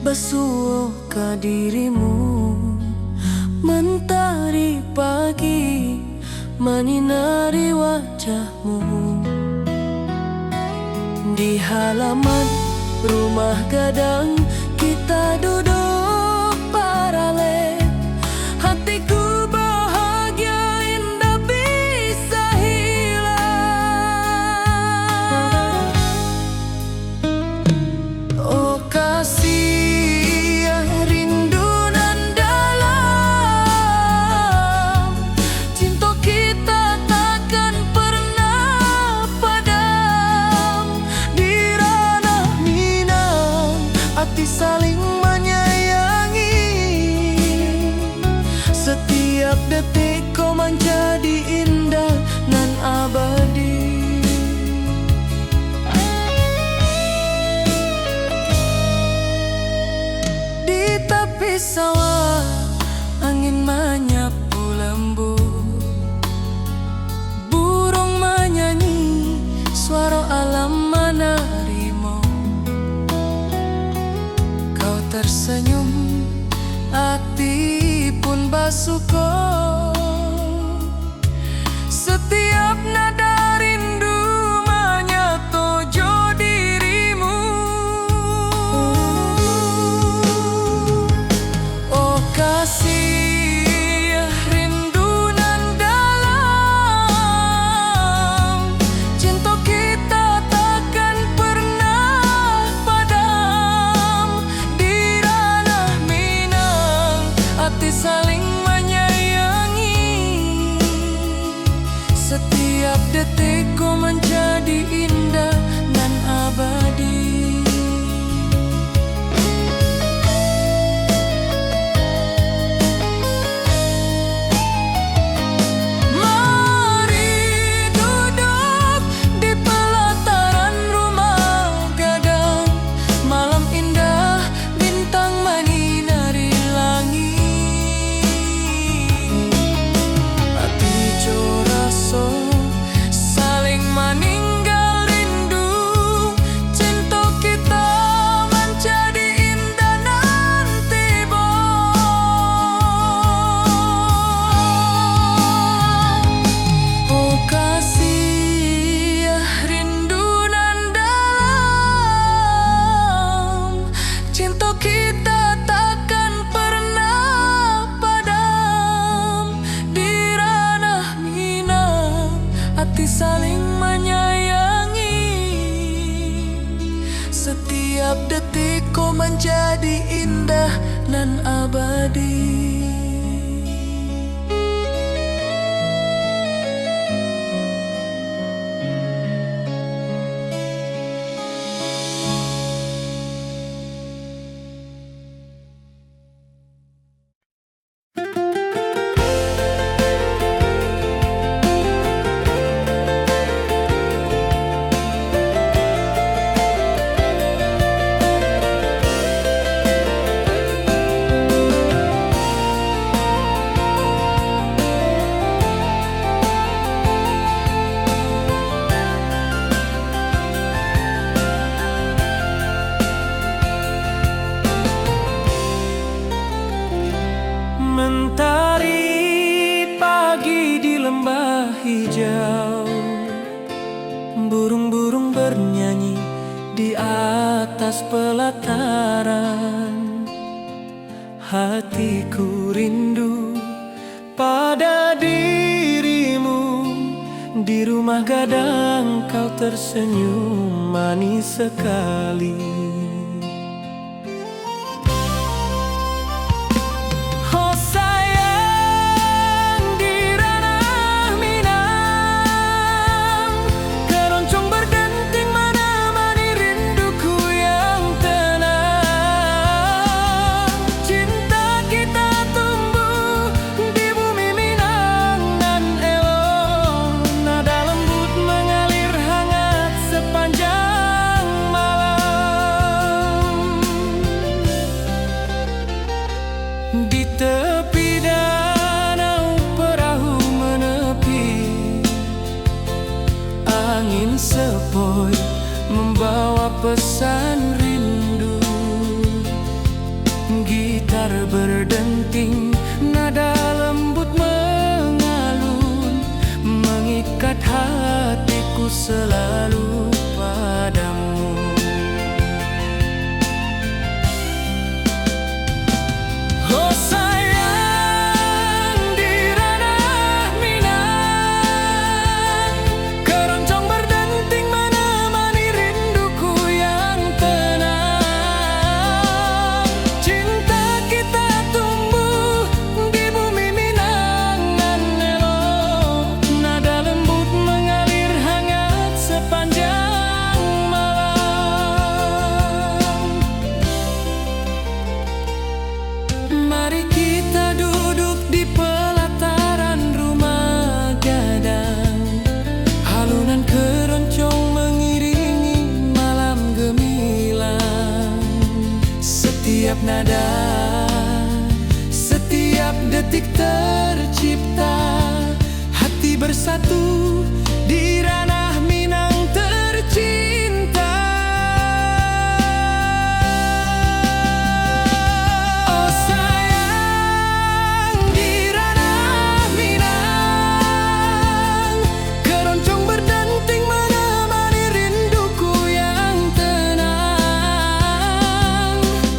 basuh ke dirimu. Mentari pagi menyinari wajahmu. Di halaman rumah gadang kita duduk paralel. Hatiku bahagia indah bisa hilang. Oh kasih rindu nan dalam, cinta kita takkan pernah padam. Di ranah Minang hati saling menyayangi. Setiap detik kau menjadi indah nan abadi. Di tepi sawah angin menyapu lembut. Burung menyanyi, suara alam menerimu. Kau tersenyum, hati pun bersyukur. Setiap nada rindu menyatu dirimu. Oh kasih rindu nan dalam, cinta kita takkan pernah padam. Di ranah Minang hati saling menyayangi. Setiap detik kau menjadi indah dan abadi. Mari duduk di pelataran rumah gadang. Malam indah, bintang menyinari langit. Hati coraso saling meninggal rindu. Cinta kita menjadi indah nanti oh kasih rindu nan dalam, cinta kita takkan pernah padam. Di ranah Minang hati saling menyayangi. Setiap detik kau menjadi indah nan abadi. Mentari pagi di lembah hijau. Burung-burung bernyanyi di atas pelataran. Hatiku rindu pada dirimu. Di rumah gadang kau tersenyum manis sekali. Nada lembut mengalir hangat sepanjang malam. selalu padamu. Oh sayang, di ranah Minang, keroncong berdenting menemani rinduku yang tenang. Cinta kita tumbuh di bumi Minang nan elok, nada lembut mengalir hangat sepanjang malam. Mari kita duduk di pelataran rumah gadang, alunan keroncong mengiringi malam gemilang. Setiap nada, setiap detik tercipta, hati bersatu di ranah Minang tercinta. Oh sayang, di ranah Minang, keroncong berdenting menemani rinduku yang tenang.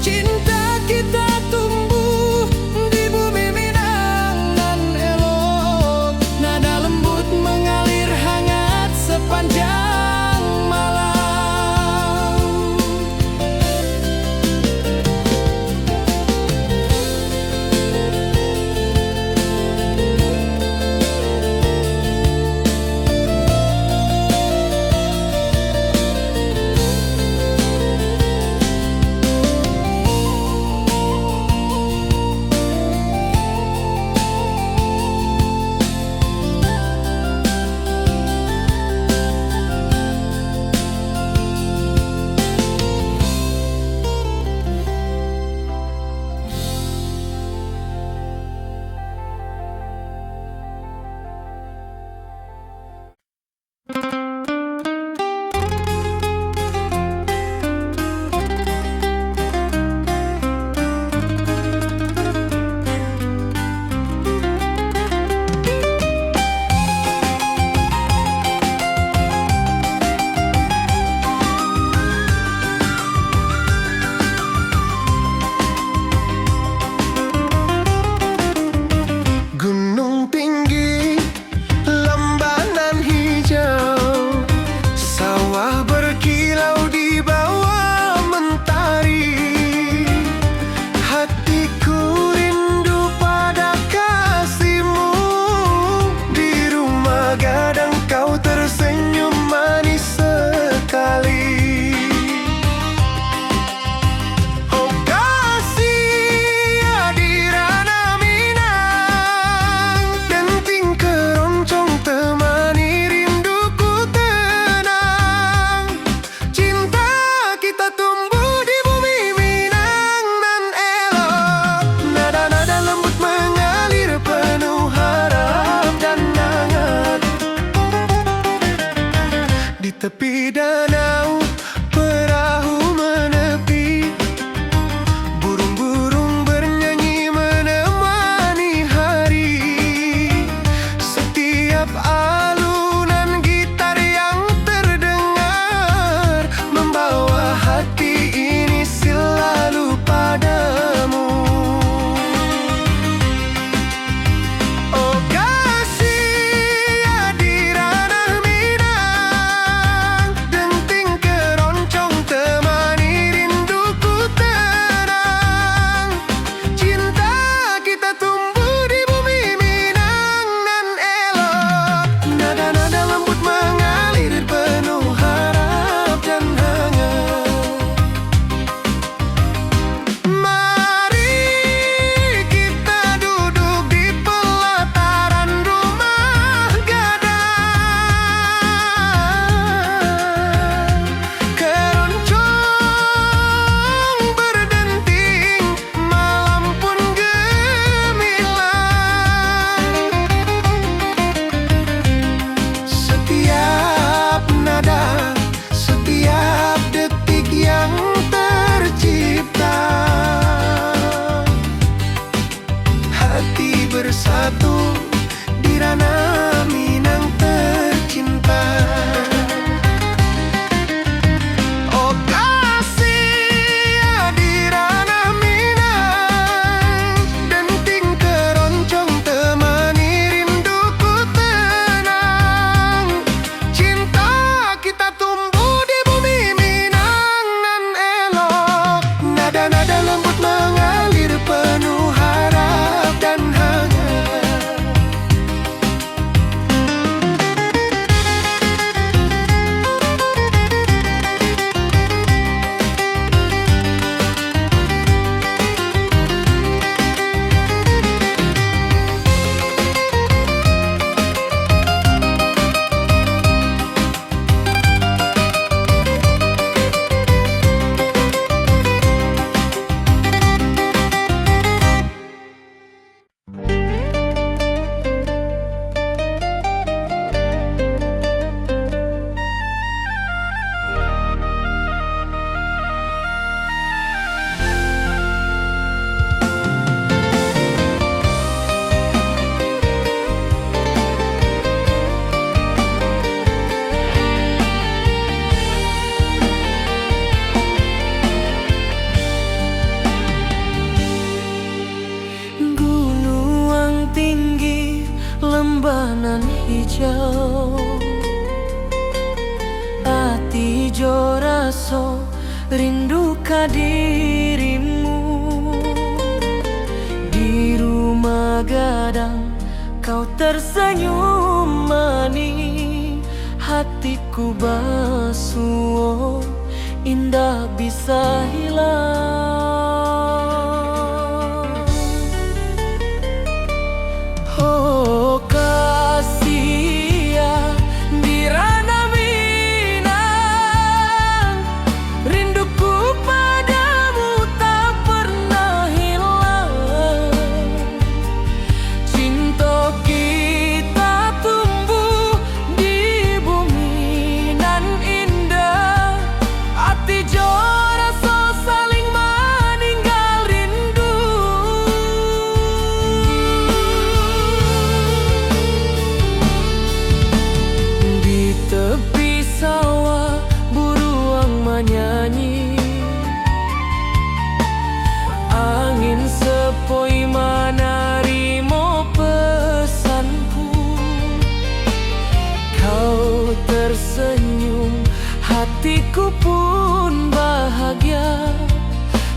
Cinta kita tumbuh di bumi Minang nan elok, nada lembut mengalir hangat hijau. Ati jo raso rindu ka dirimu. Di rumah gadang kau tersenyum manis, hatiku basuh indah bisa hilang. Oh kasih ya di ranah Minang, rinduku padamu tak pernah hilang. Cinta kita tumbuh di bumi nan indah, hati jo rasa saling meninggal rindu. Di tepi sawah buruang menyanyi, angin sepoi menarimo pesanku. Kau tersenyum, hatiku pun bahagia.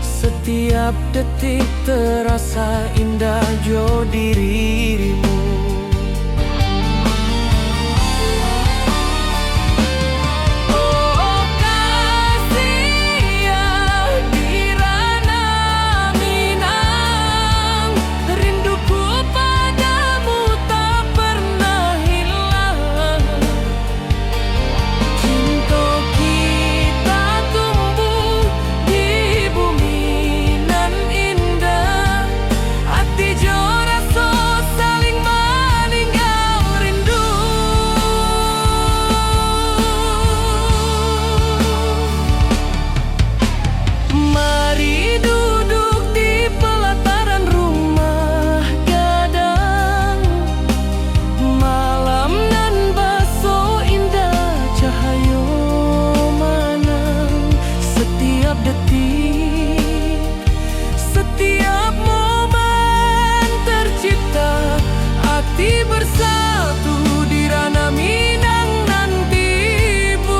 Setiap detik terasa indah jo dirimu. Oh kasih ya di ranah Minang, rinduku padamu tak pernah hilang. Cinta kita tumbuh di bumi nan indah, hati jo rasa saling meninggal rindu. Mari duduk di pelataran rumah gadang, malam nan baso indah cahayo manang. Setiap detik, setiap momen tercipta, hati bersatu di ranah Minang nanti bu.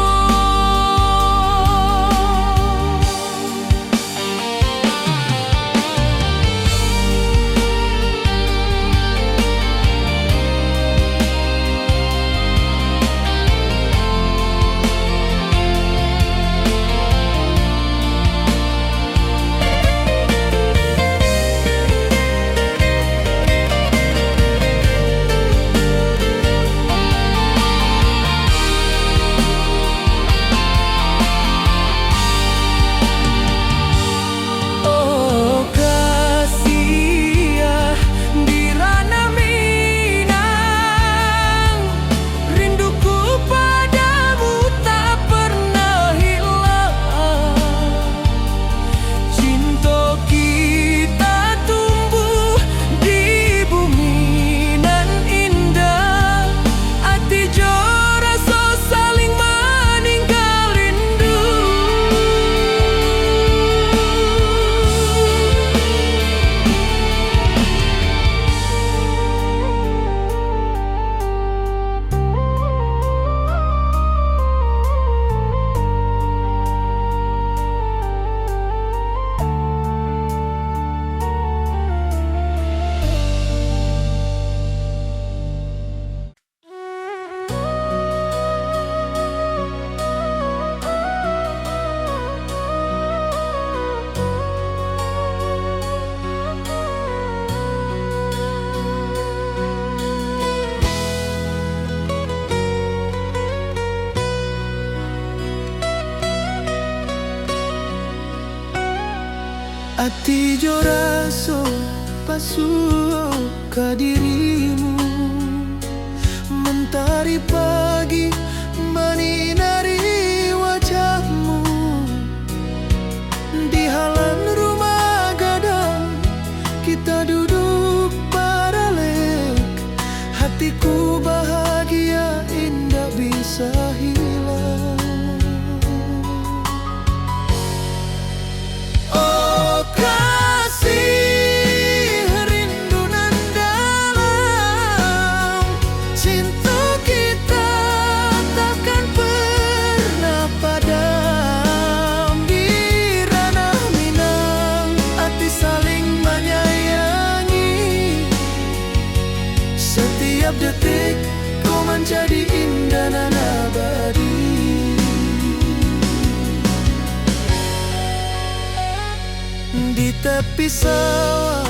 Oh kasih ya di ranah Minang, rinduku padamu tak pernah hilang. Cinta kita tumbuh di bumi nan indah, hati jo rasa saling meninggal rindu. Ati jo raso pasuh ka dirimu. Mentari pagi menyinari wajahmu. Di halan rumah gadang kita duduk paralek, hatiku bahagia indah bisa hilang. Oh kasih rindu nan dalam, cinta Di tepi sawah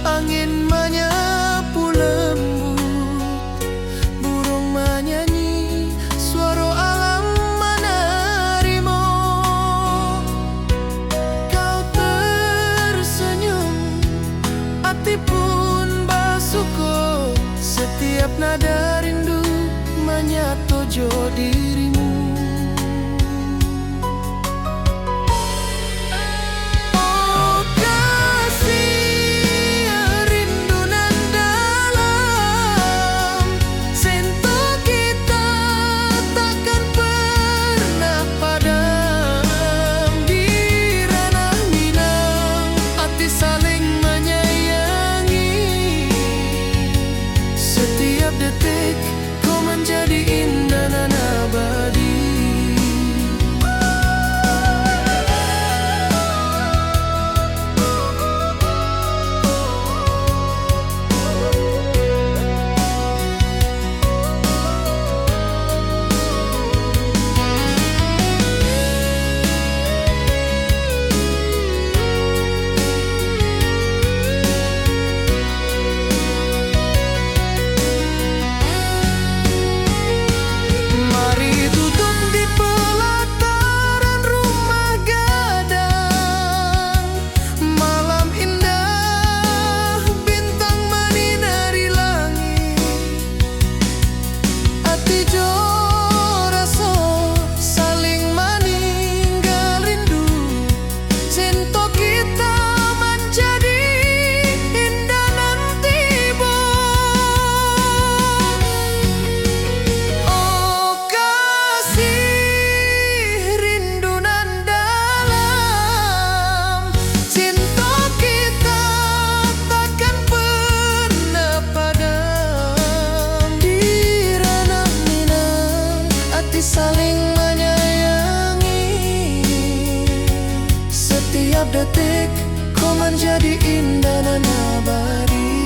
angin menyapu lembut, burung menyanyi, suara alam menerimu. Kau tersenyum, hati pun bersyukur, setiap nada rindu menyatu dirimu. Saling menyayangi, setiap detik kau menjadi indah dan abadi.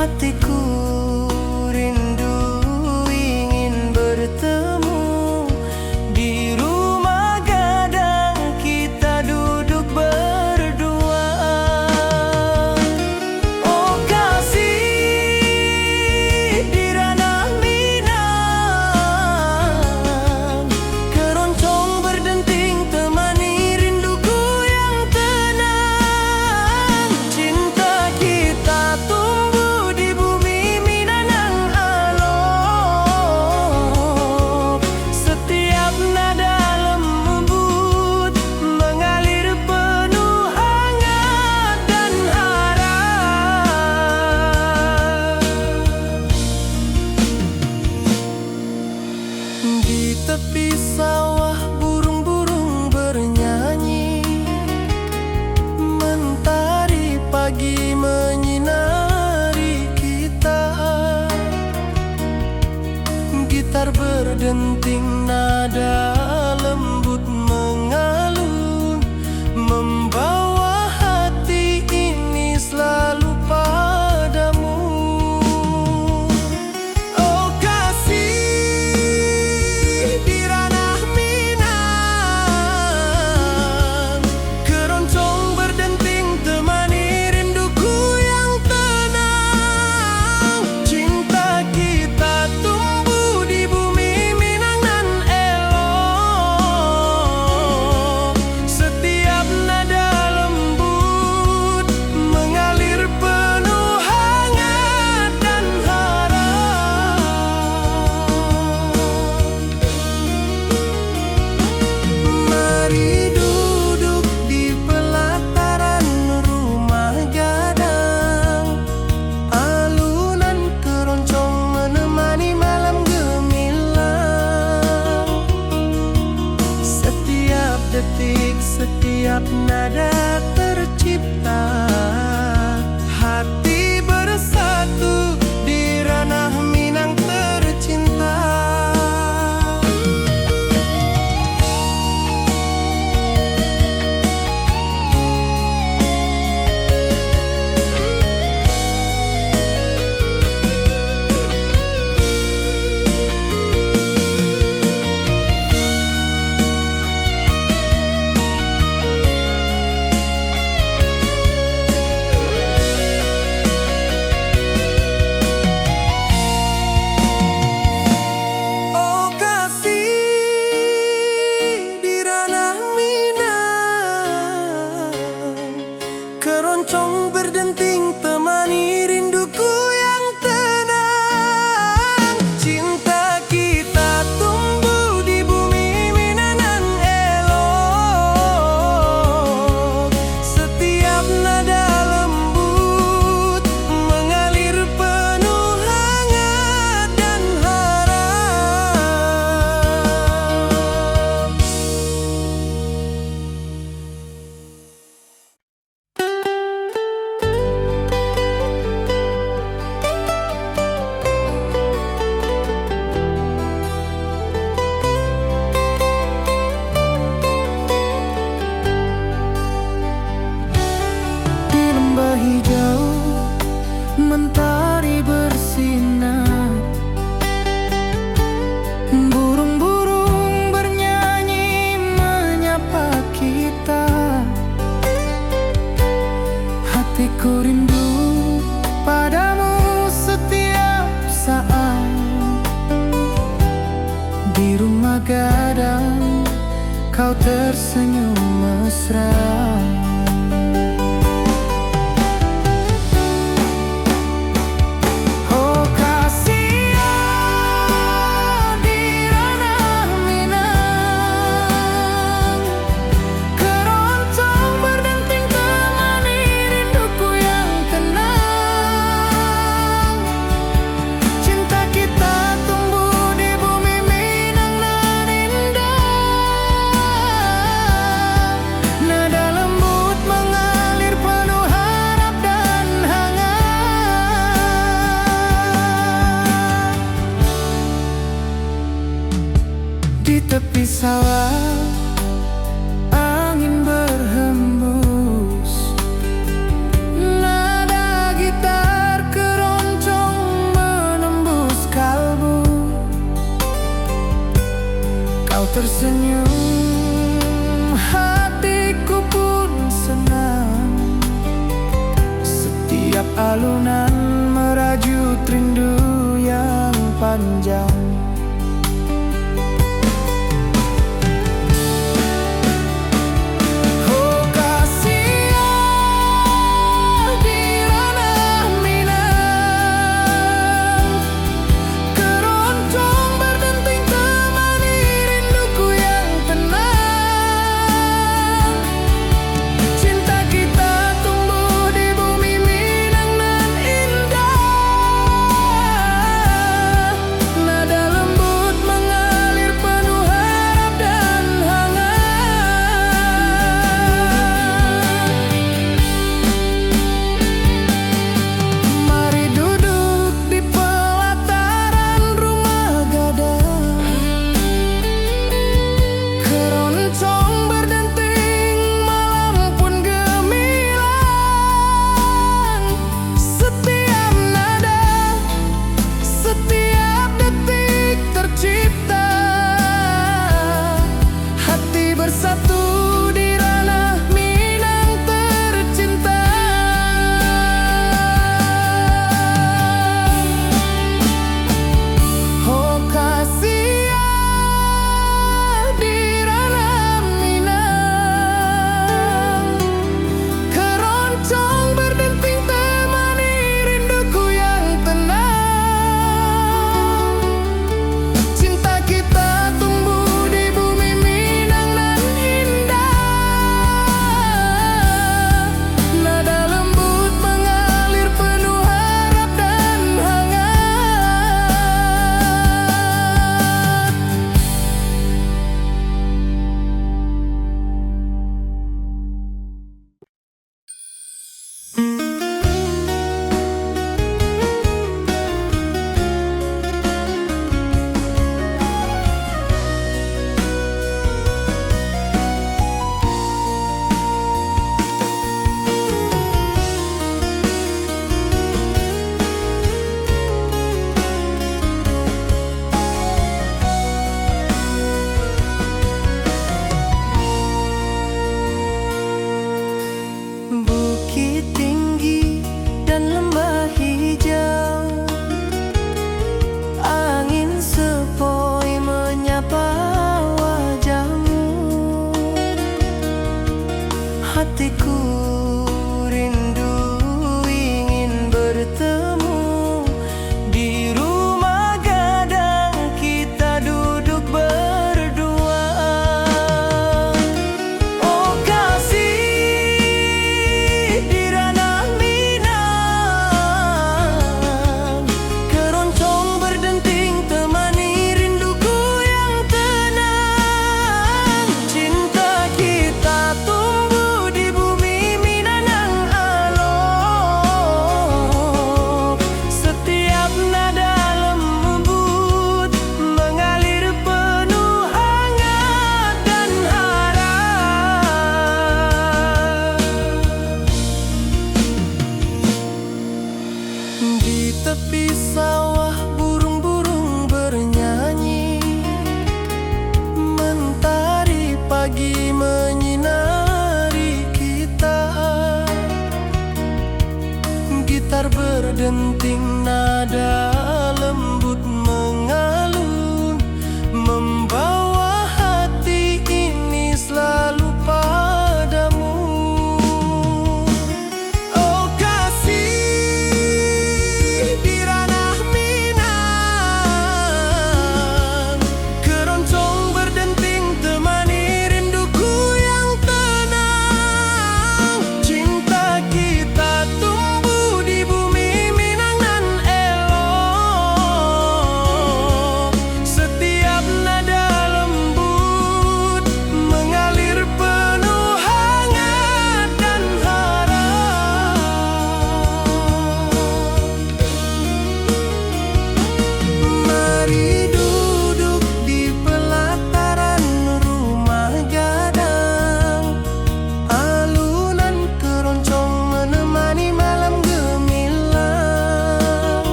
Hatiku rindu ingin bertemu di rumah gadang, kita duduk berdua. Oh kasih di ranah Minang, keroncong berdenting temani rinduku yang tenang. Cinta kita tumbuh di bumi Minang alok, setiap nada lembut mengalir penuh hangat dan harap. Di tepi sawah burung-burung bernyanyi, mentari pagi menyinari kita. Gitar berdenting, nada lembut mengalun, membawa hati ini selalu padamu. Oh kasih di ranah Minang, keroncong berdenting temani rinduku yang tenang. Cinta kita tumbuh setiap nada tercipta. Hati bersatu di ranah Minang tercinta. Keroncong berdenting temani rinduku yang tenang. Cinta kita tumbuh di bumi Minang elok. Setiap nada lembut mengalir penuh hangat dan harap. Hijau mentari bersinar, burung-burung bernyanyi menyapa kita. Hatiku rindu padamu setiap saat. Di rumah gadang kau tersenyum mesra. Di tepi sawah angin berhembus, nada gitar keroncong menembus kalbu. Kau tersenyum, hatiku pun senang. Setiap alunan merajut rindu yang panjang. Nada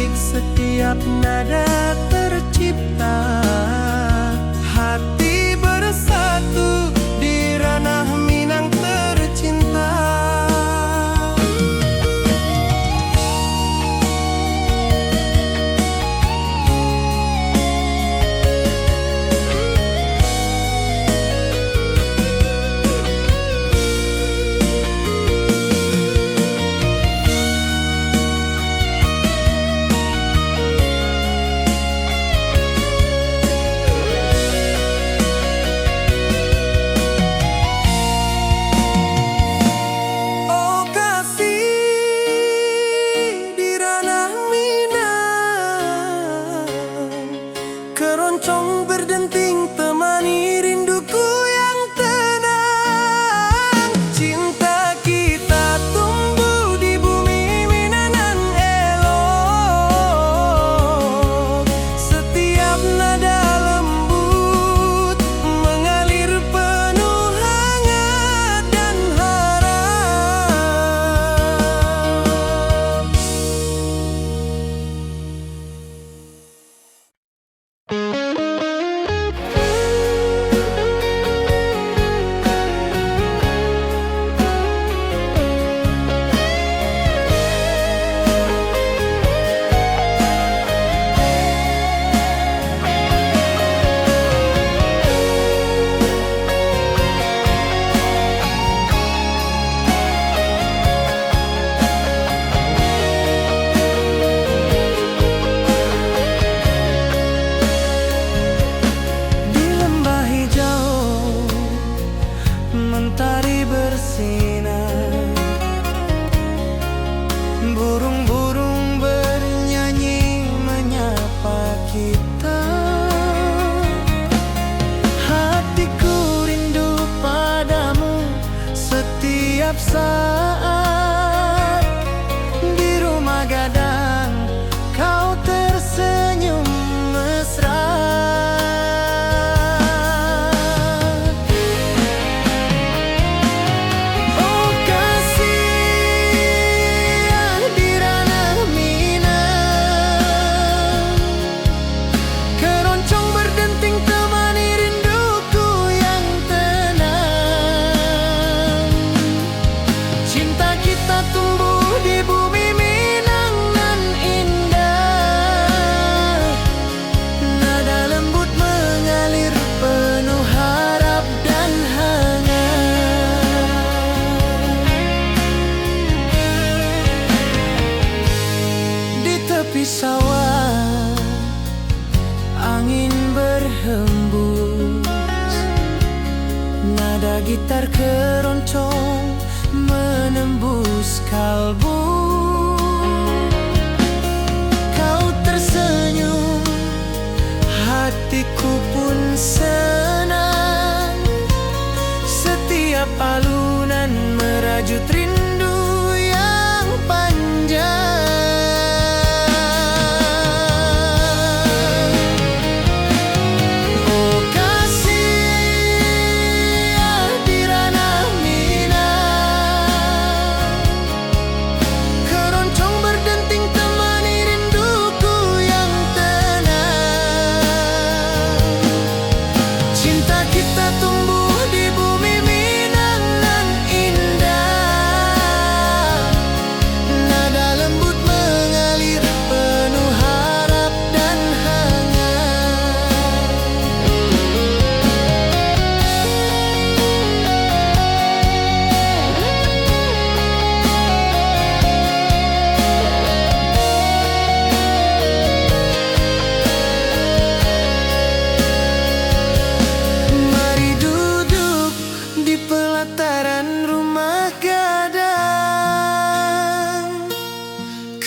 detik setiap nada tercipta. Hati bersatu di ranah Minang tercinta. Keroncong berdenting temani rinduku yang tenang. Cinta kita tumbuh di bumi Minang elok. Setiap nada lembut mengalir penuh hangat dan harap. Mentari bersinar, burung-burung bernyanyi menyapa kita. Hatiku rindu padamu setiap saat. Di rumah gadang kau tersenyum mesra. Sawah angin berhembus, nada gitar keroncong menembus kalbu. Kau tersenyum, hatiku pun senang. Setiap alunan merajut rindu yang panjang.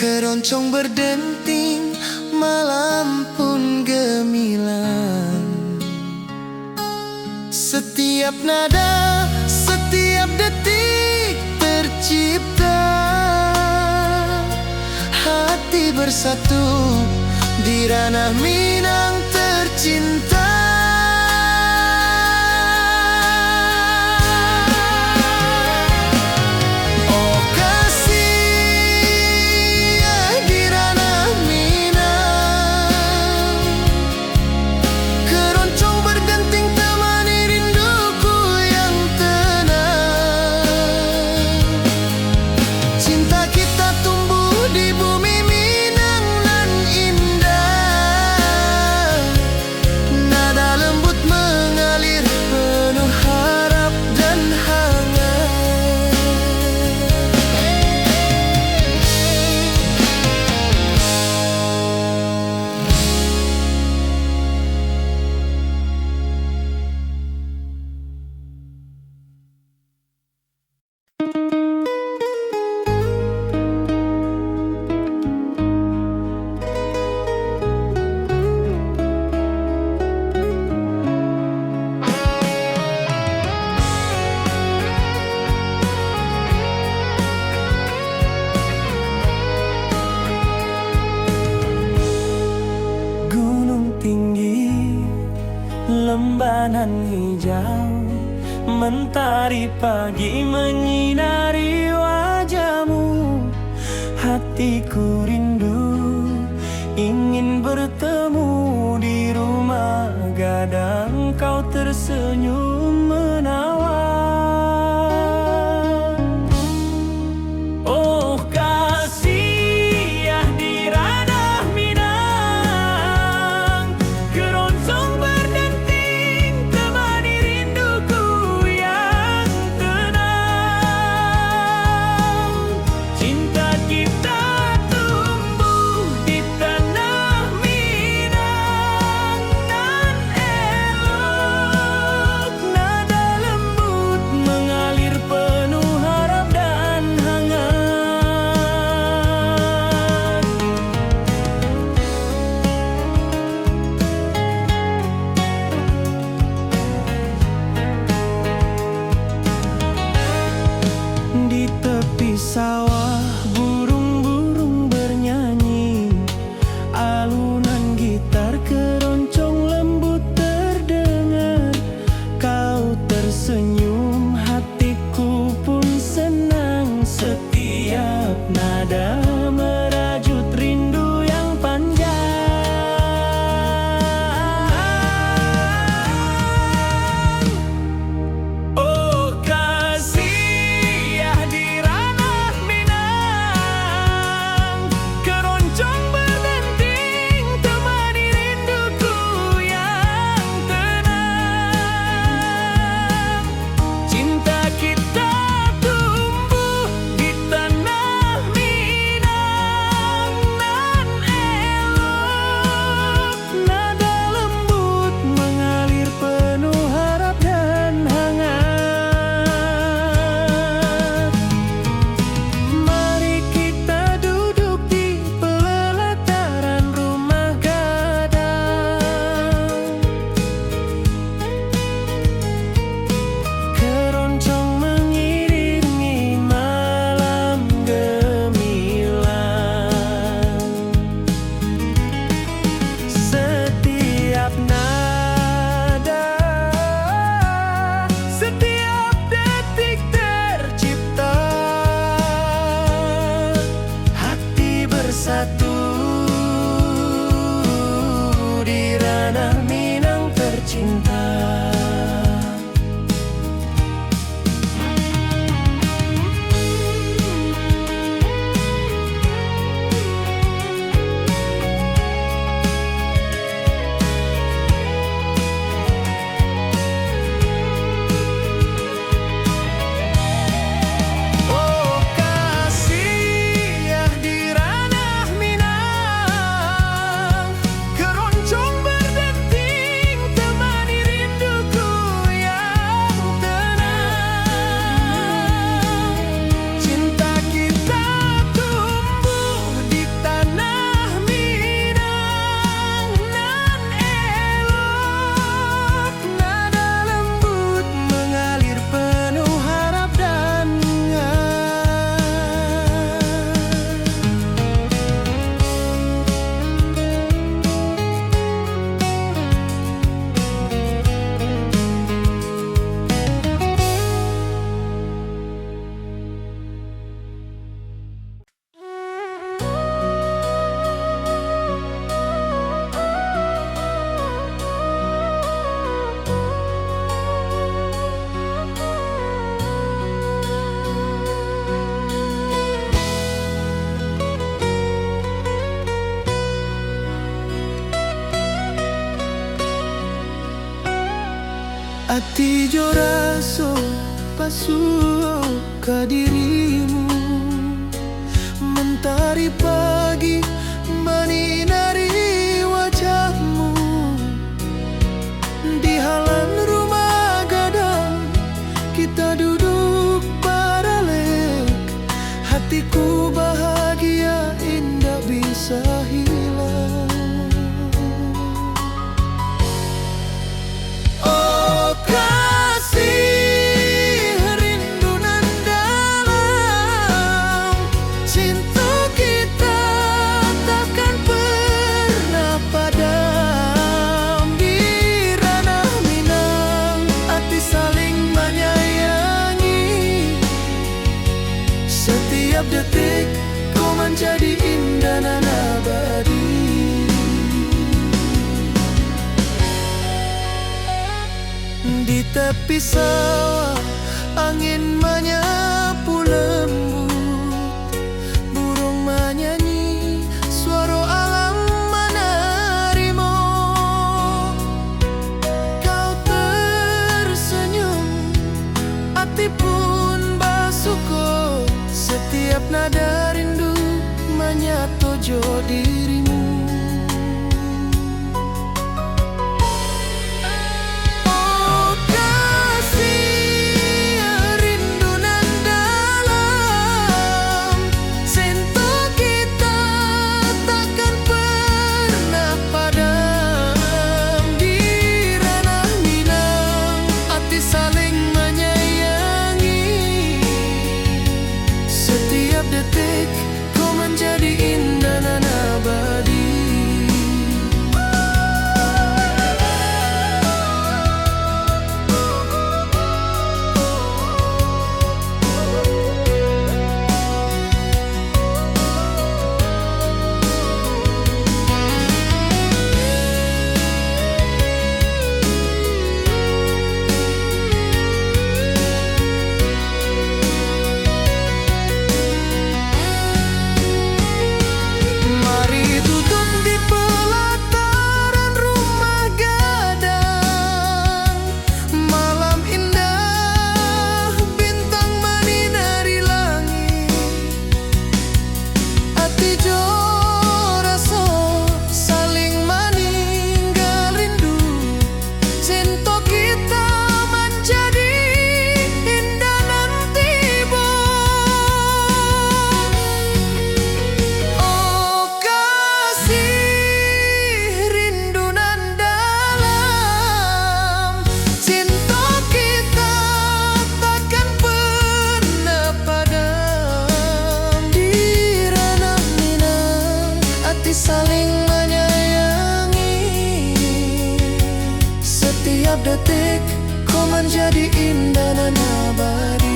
Keroncong berdenting, malam pun gemilang. Setiap nada, setiap detik tercipta. Hati bersatu di ranah Minang tercinta. Oh kasih di ranah Minang. rembanan hijau, mentari pagi menyinari wajahmu. Hatiku rindu ingin bertemu di rumah gadang, kau tersenyum menawan. Oh kasih ya di ranah Minang, keroncong berdenting temani rinduku yang tenang. Cinta kita tumbuh di tanah Minang nan elok, nada lembut mengalir penuh harap dan hangat. Di tepi sawah burung-burung bernyanyi, alunan gitar keroncong lembut terdengar. Kau tersenyum, hatiku pun senang. Setiap nada merajut rindu yang panjang. Oh kasih ya di ranah Minang, keroncong berdenting temani rinduku yang tenang. Cinta kita tumbuh di tanah Minang nan elok, nada lembut mengalir penuh harap dan hangat. Mari kita duduk di pelataran rumah gadang, keroncong mengiringi malam gemilang. Setiap nada, setiap detik tercipta, hati bersatu di ranah Minang tercinta. Oh kasih ya di ranah Minang, keroncong berdenting temani rinduku yang tenang. Cinta kita tumbuh di tanah Minang nan elok, nada lembut mengalir penuh harap dan ati jo raso pasuo ka dirimu, mentari pagi menyinari wajahmu. Di halan rumah gadang kita duduk paralek, hatiku bahagia indah bisa hilang. Oh kasih rindu nan dalam, cinta kita di sawah, angin menyapu lembut, burung menyanyi, suara alam menerimu. Kau tersenyum, hati pun bersyukur, setiap nada rindu menyatu dirimu. Oh kasih rindu nan dalam, sentuh kita takkan pernah padam. Di ranah Minang, hati saling menyayangi, setiap detik kau menjadi indah dan abadi. Mari duduk di pelataran rumah gadang, malam indah, bintang menyinari langit. Hati jo rasa saling meninggal rindu, cinta kita menjadi indah nan tiba. Oh kasih rindu nan dalam, cinta kita takkan pernah padam. Di ranah Minang, hati saling menyayangi, setiap detik kau menjadi indah dan abadi.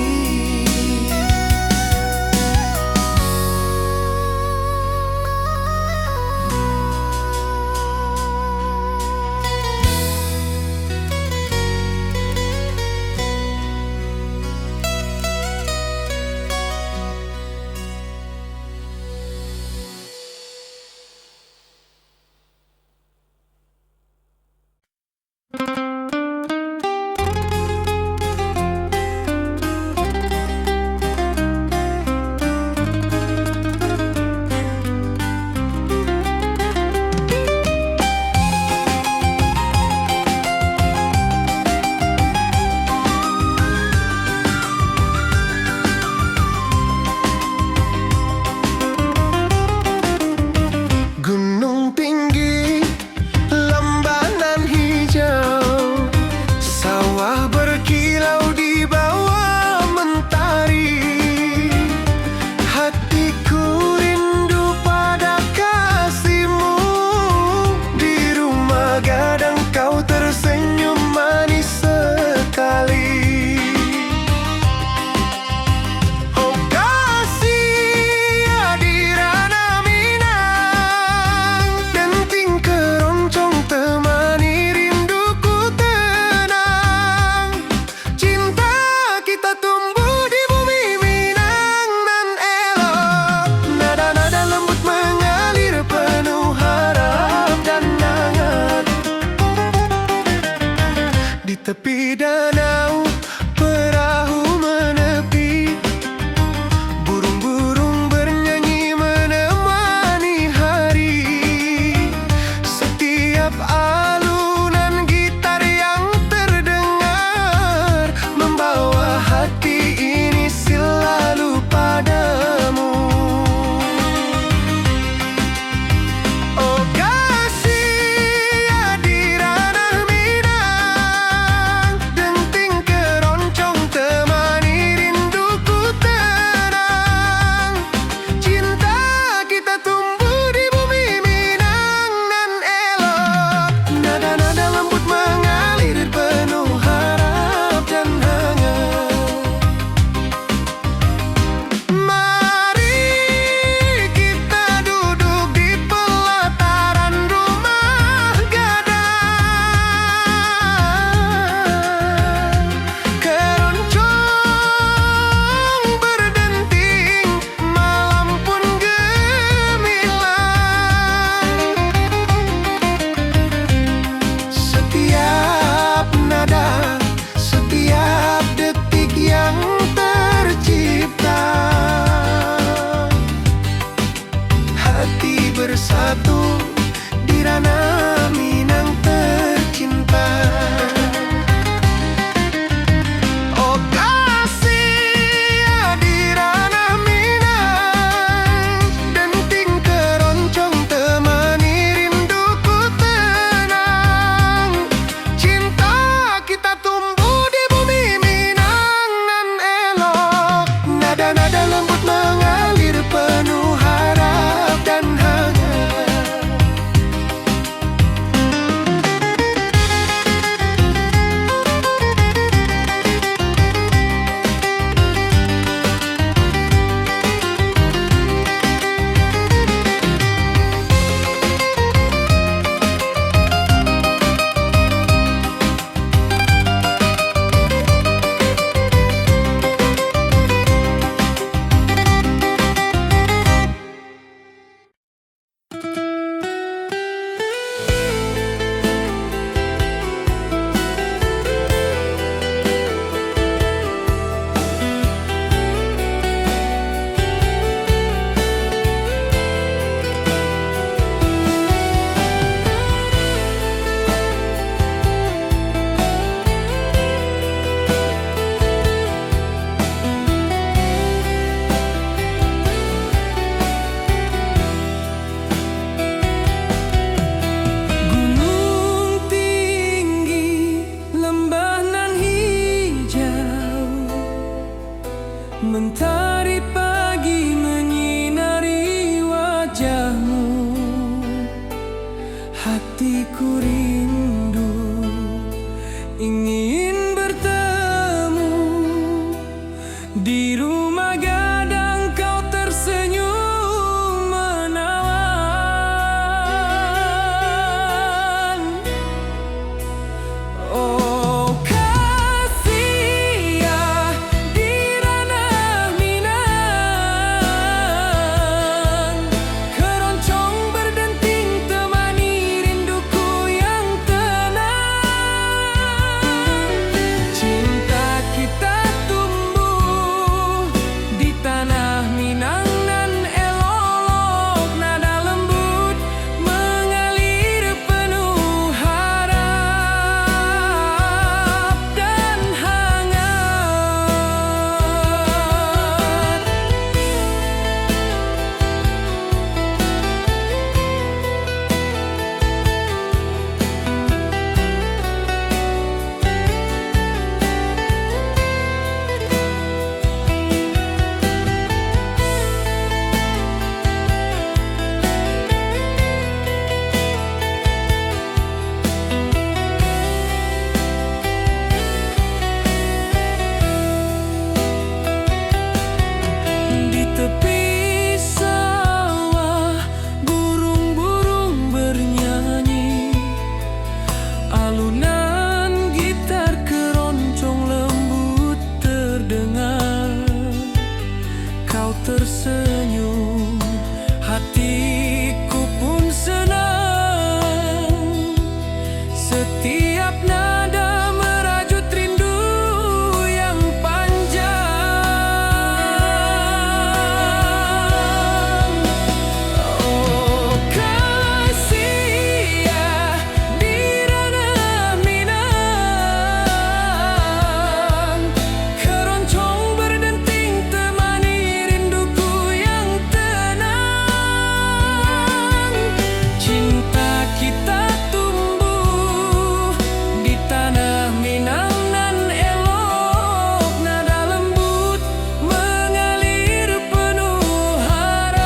Gunung tinggi, lembanan hijau, sawah berkilau di bawah mentari. Hatiku rindu pada kasihmu, di rumah gadang kau tersenyum manis sekali. Oh kasih di ranah Minang, denting keroncong temani rinduku tenang. Cinta kita tumbuh di bumi Minang nan elok, nada-nada lembut mengalir penuh harap dan hangat. Di tepi danau perahu menepi, burung-burung bernyanyi menemani hari. Setiap alunan gitar yang terdengar membawa hati ini selalu padamu. Oh kasih di ranah Minang, Hatiku rindu ingin bertemu di rumah gadang, kau tersenyum menawan. Oh kasih ya di ranah Minang, keroncong berdenting temani rinduku yang tenang. Cinta kita tumbuh di tanah Minang nan elok, nada lembut mengalir penuh harap dan hangat. Di tepi sawah burung-burung bernyanyi, alunan gitar keroncong lembut terdengar. Kau tersenyum, hatiku pun senang. Setiap nada merajut rindu yang panjang. Oh kasih ya di ranah Minang, keroncong berdenting temani rinduku yang tenang. Cinta kita tumbuh di tanah Minang nan elok, nada lembut mengalir penuh harap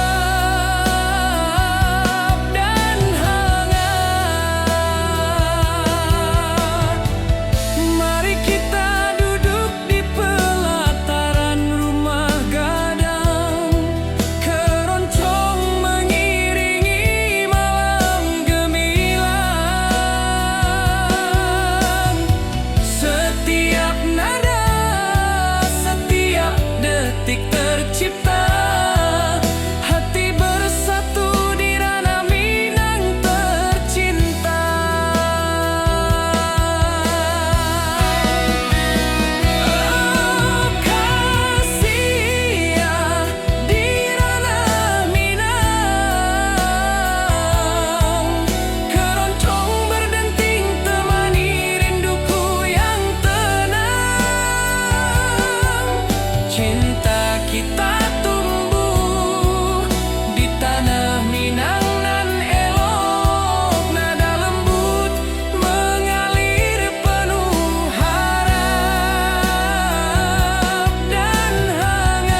dan hangat. Mari kita duduk di pelataran rumah gadang, keroncong mengiringi malam gemilang. Setiap nada, setiap detik tercipta, hati bersatu di ranah Minang tercinta. Oh kasih ya di ranah Minang, keroncong berdenting temani rinduku yang tenang. Cinta kita tumbuh di tanah Minang nan elok, nada lembut mengalir penuh harap dan hangat.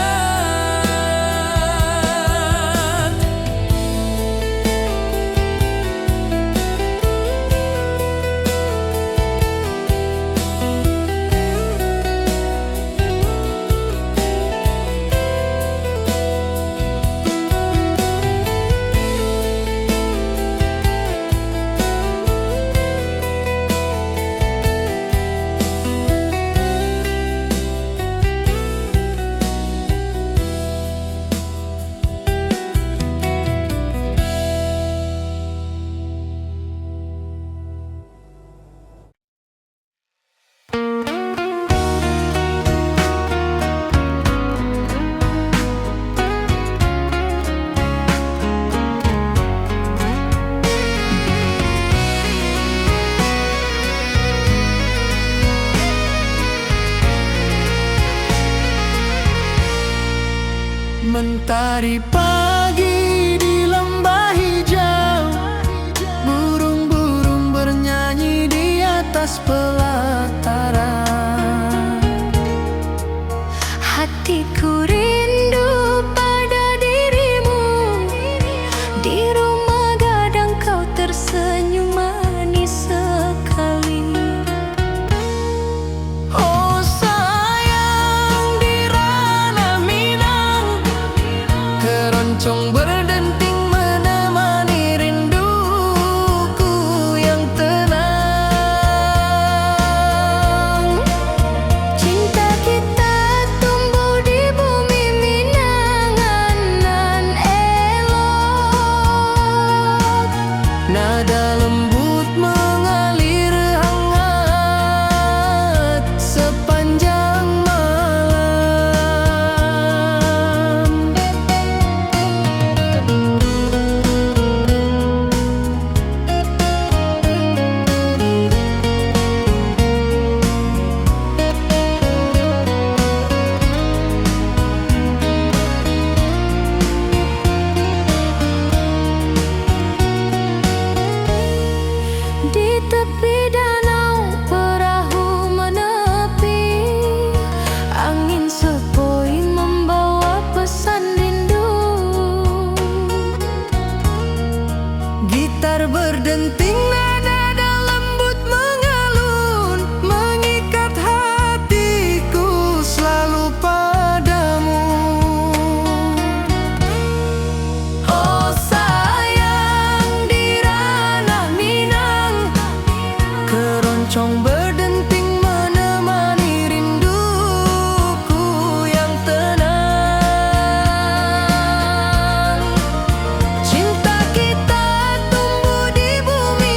Mentari pagi di lembah hijau, burung-burung bernyanyi di atas pelataran. Hatiku rindu pada dirimu, di rumah gadang kau tersenyum berdenting, nada lembut mengalun, mengikat hatiku selalu padamu. Oh sayang, di ranah Minang, keroncong berdenting menemani rinduku yang tenang. Cinta kita tumbuh di bumi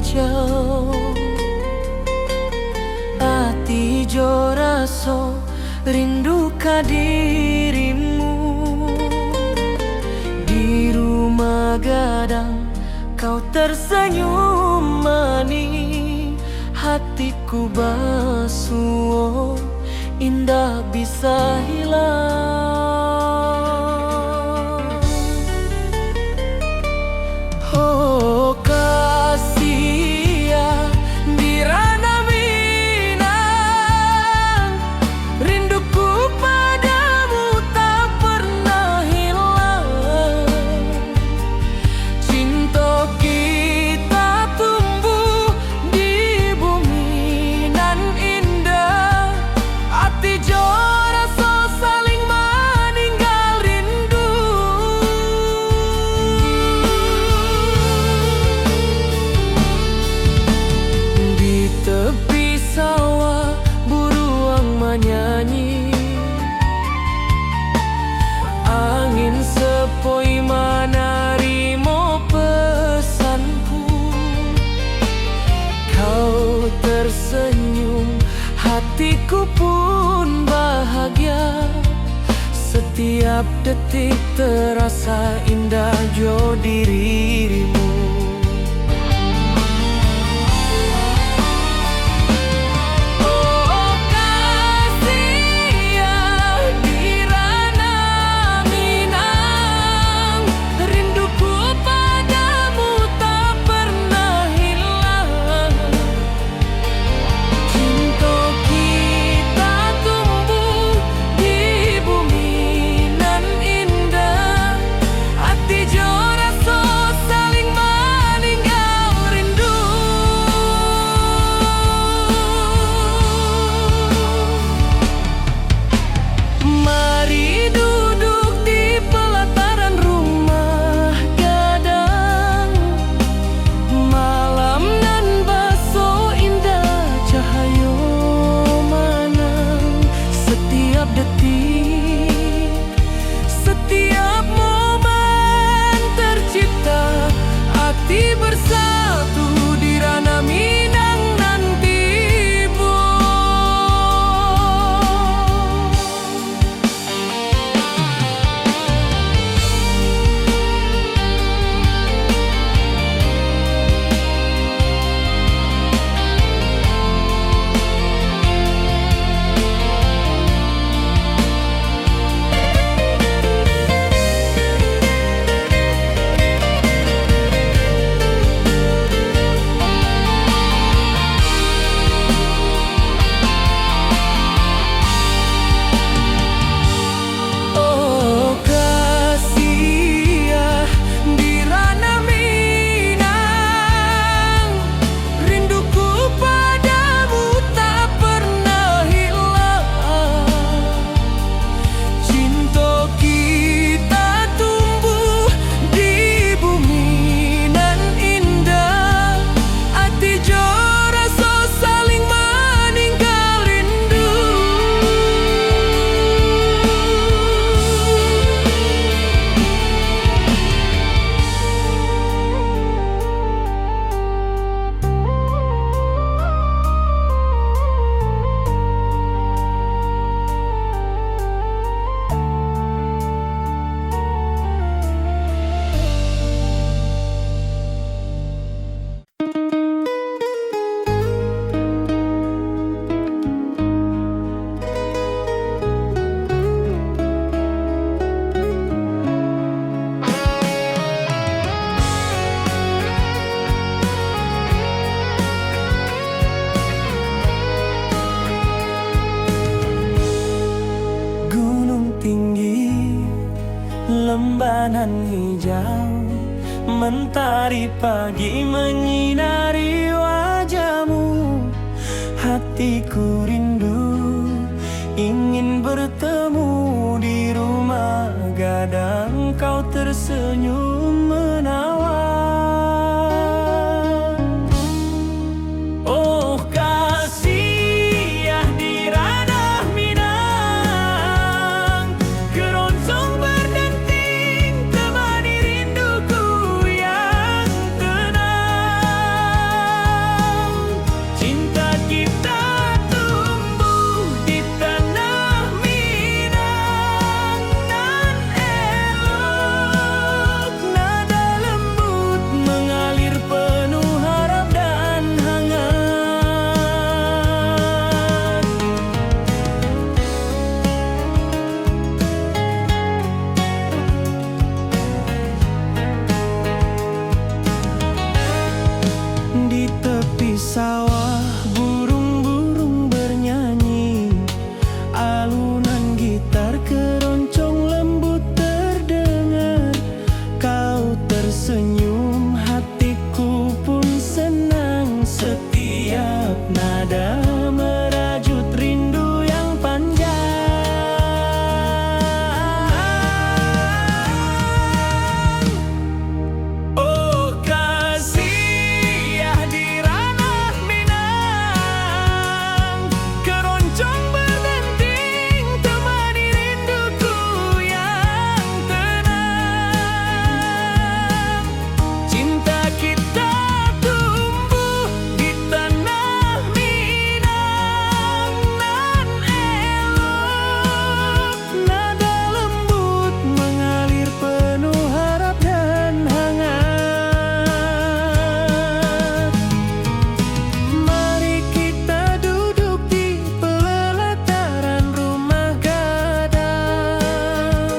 hijau. Ati jo raso rindu ka dirimu. Di rumah gadang kau tersenyum manis, hatiku basuh indah bisa hilang. Oh kasih ya di ranah Minang, rinduku padamu tak pernah hilang. Cinta kita tumbuh di bumi nan indah, hati jo rasa saling meninggal rindu. Di tepi sawah buruang menyanyi, angin sepoi menarimo pesanku. Kau tersenyum, hatiku pun bahagia. Setiap detik terasa indah jo dirimu. Oh kasih ya di ranah Minang, rinduku padamu tak pernah hilang. Cinta kita tumbuh di bumi nan indah, hati jo rasa saling meninggal rindu. Mari duduk di pelataran rumah gadang, malam nan baso indah cahaya manang. Setiap detik, setiap momen tercipta, hati bersatu di ranah Minang nanti bu. Oh kasih ya di ranah Minang, rinduku padamu tak pernah hilang. Cinta kita tumbuh di bumi nan indah, hati jo rasa saling meninggal rindu. Gunung tinggi, lembanan hijau, mentari pagi menyinari wajahmu. Hatiku rindu ingin bertemu di rumah gadang, kau tersenyum menawan. Oh kasih ya di ranah Minang, keroncong berdenting temani rinduku yang tenang. sawah burung-burung bernyanyi, alunan gitar keroncong lembut terdengar. Kau tersenyum, hatiku pun senang. Setiap nada merajut rindu yang panjang. Oh kasih ya di ranah Minang, keroncong berdenting temani rinduku yang tenang. Cinta kita tumbuh di tanah Minang nan elok, nada lembut mengalir penuh harap dan hangat. Mari kita duduk di pelataran rumah gadang,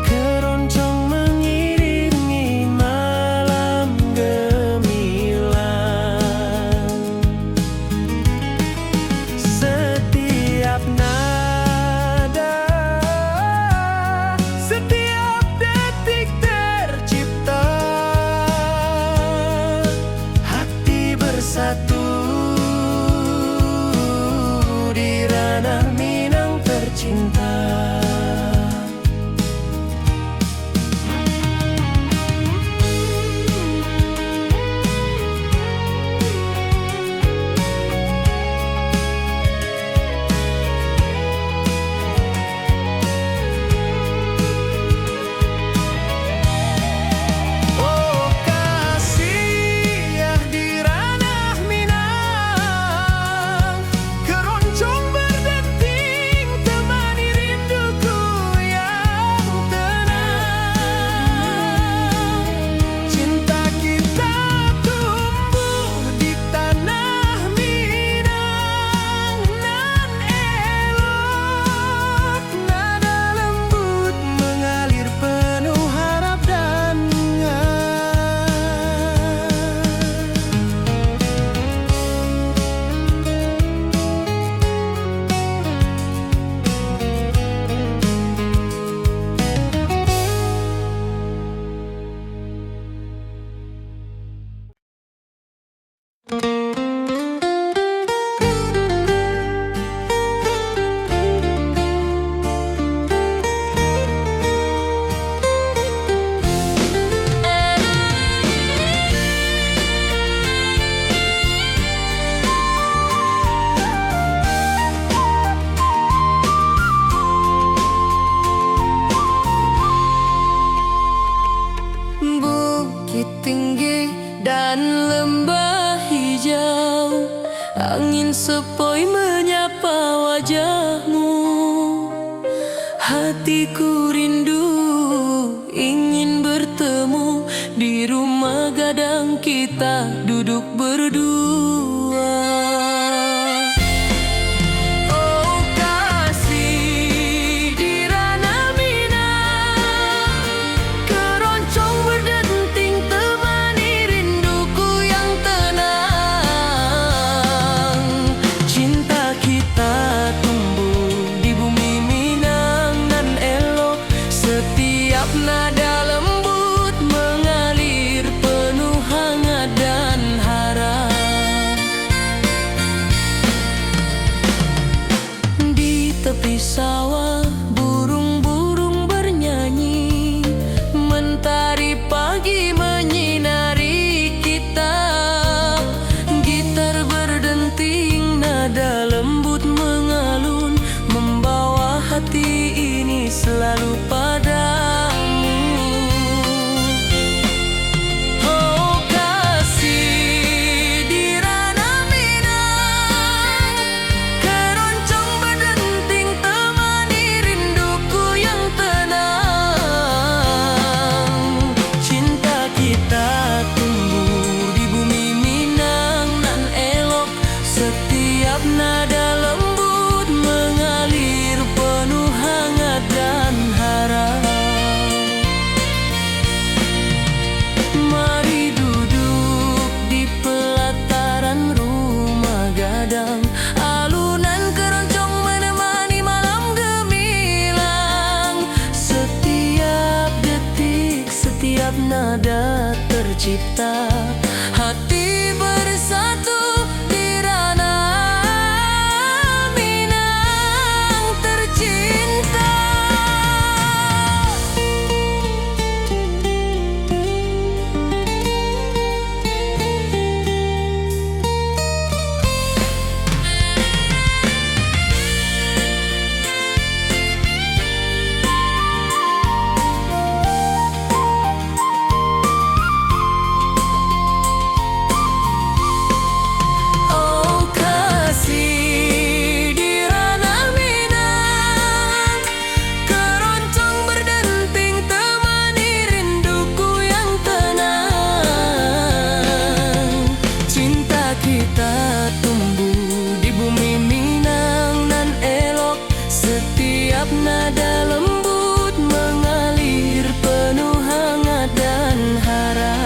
keroncong mengiringi malam gemilang. Setiap nada, setiap detik tercipta, hati bersatu di ranah Minang tercinta. Oh kasih ya di ranah Minang, keroncong berdenting temani rinduku yang tenang. Cinta kita tumbuh di tanah Minang nan elok, nada lembut mengalir penuh harap dan bukit tinggi dan lembah hijau, angin sepoi menyapa wajahmu. Hatiku rindu ingin bertemu di rumah gadang, kita duduk berdua. Oh kasih di ranah Minang, keroncong berdenting temani rinduku yang tenang. Cinta kita tumbuh di bumi Minang nan elok, setiap nada lembut mengalir penuh hangat dan harap. Di tepi sawah burung-burung bernyanyi, mentari pagi menyinari kita. Gitar berdenting, nada lembut mengalun, membawa hati ini selalu padamu. nada tercipta, hati bersatu di ranah Minang tercinta. Nada lembut mengalir penuh hangat dan harap.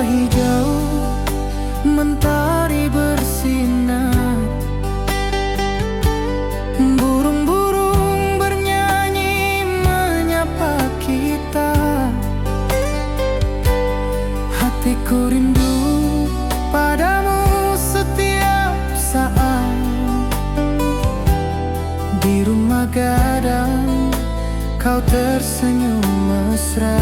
Hijau mentari bersinar, burung-burung bernyanyi menyapa kita. Hatiku rindu padamu setiap saat. Di rumah gadang kau tersenyum mesra.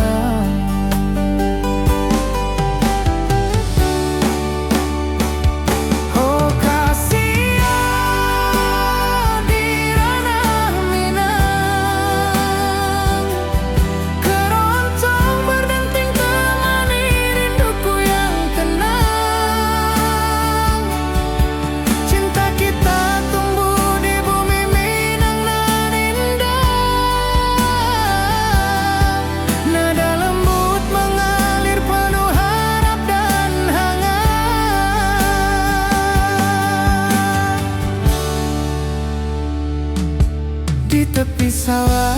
Di tepi sawah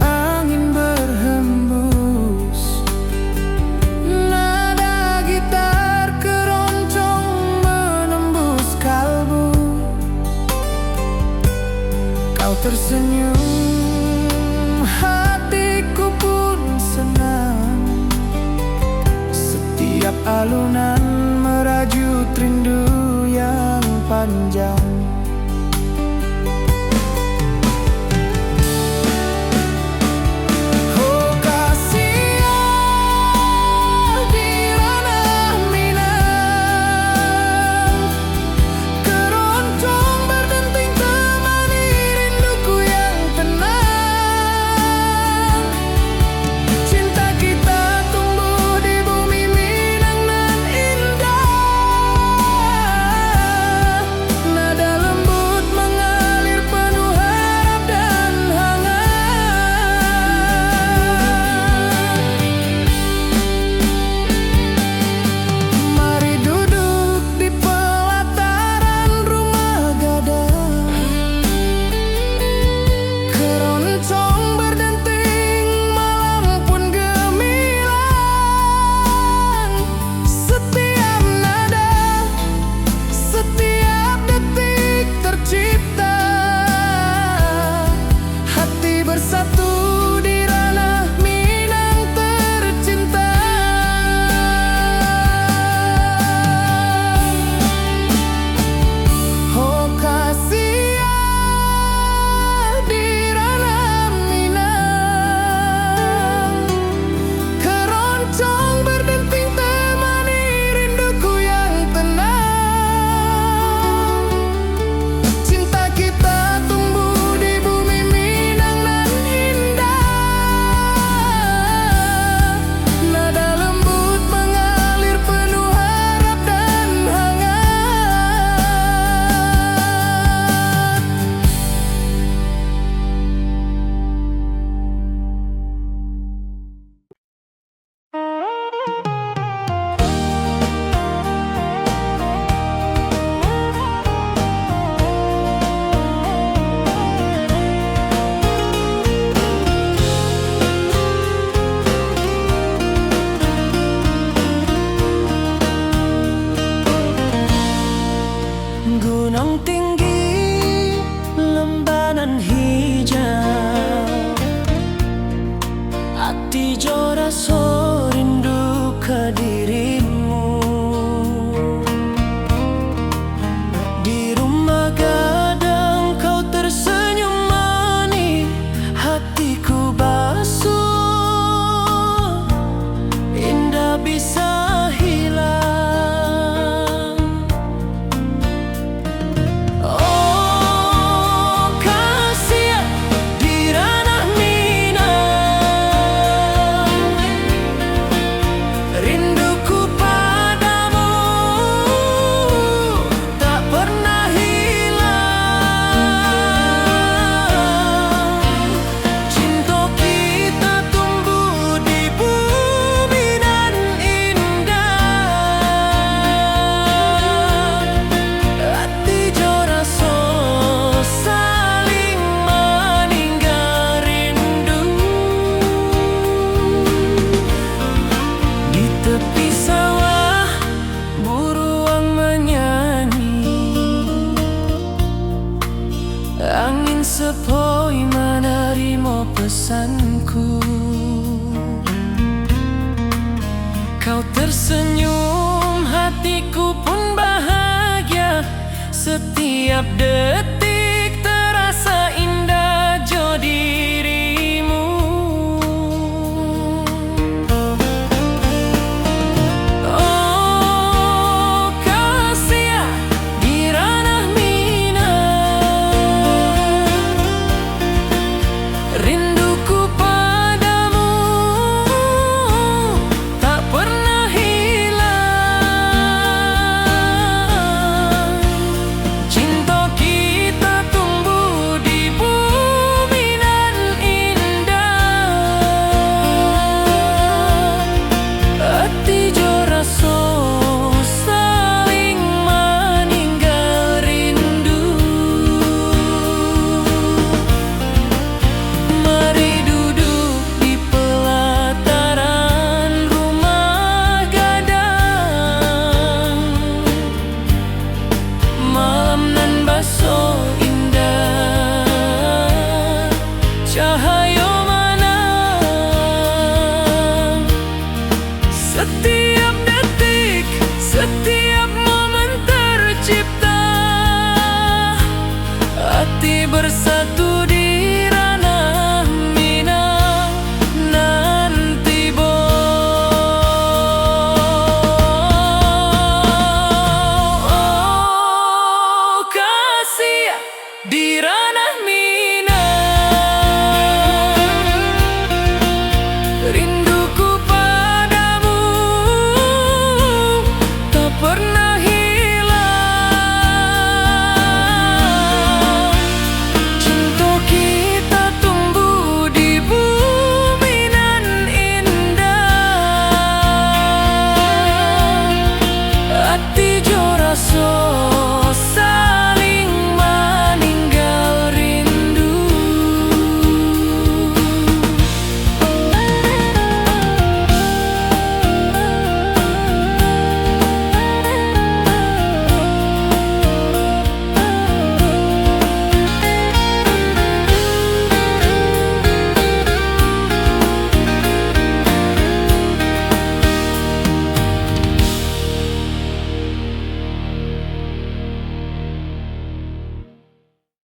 angin berhembus, nada gitar keroncong menembus kalbu. Kau tersenyum, hatiku pun senang. Setiap alunan merajut rindu yang panjang. Kau tersenyum, hatiku pun bahagia setiap detik.